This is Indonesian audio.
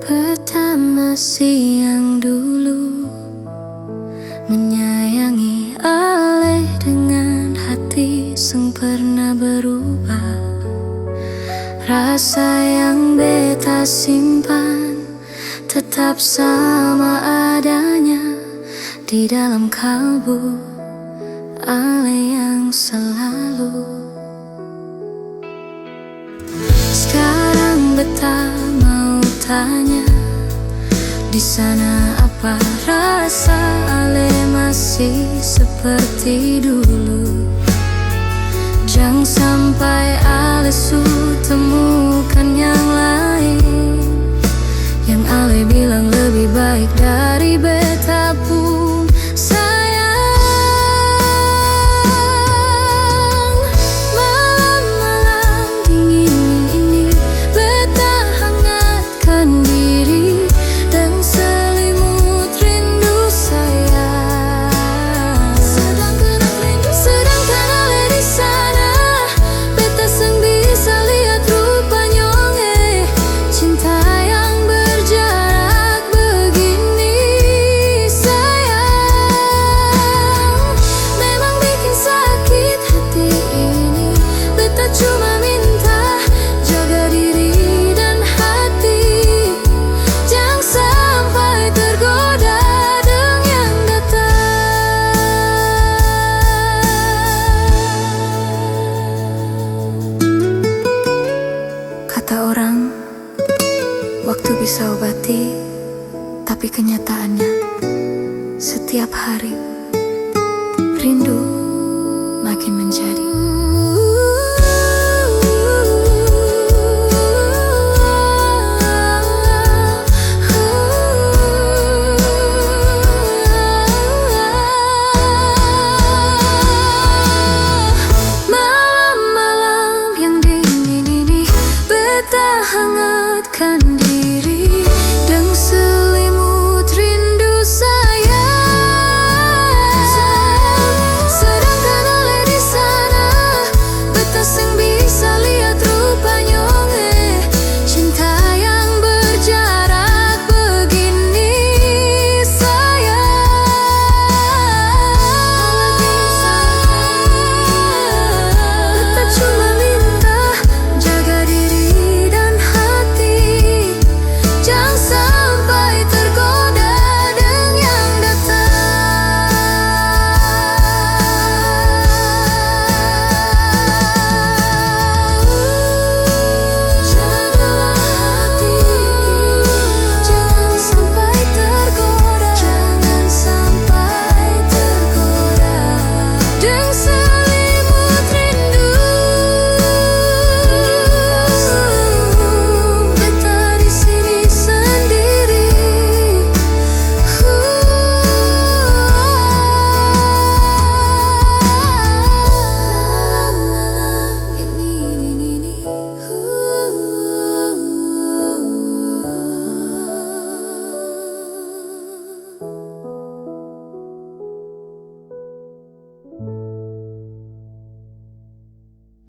Pertama siang dulu, menyayangi alih dengan hati seng pernah berubah. Rasa yang beta simpan tetap sama adanya di dalam kalbu alih yang selalu. Sekarang beta mau tanya, di sana apa rasa ale masih seperti dulu? Jangan sampai ale su temukan yang lain, yang ale bilang lebih baik dari beta pun sayang. Malam-malam dingin ini beta hangatkan diri dan selimut rindu sayang. Sedangkan ale di sana, beta seng bisa lihat rupanya cinta yang berjarak begini sayang. Memang bikin sakit hati ini, beta cuma minta jaga diri dan hati, jangan sampai tergoda dengan yang datang. Kata orang, waktu bisa obati, tapi kenyataannya setiap hari rindu makin menjadi.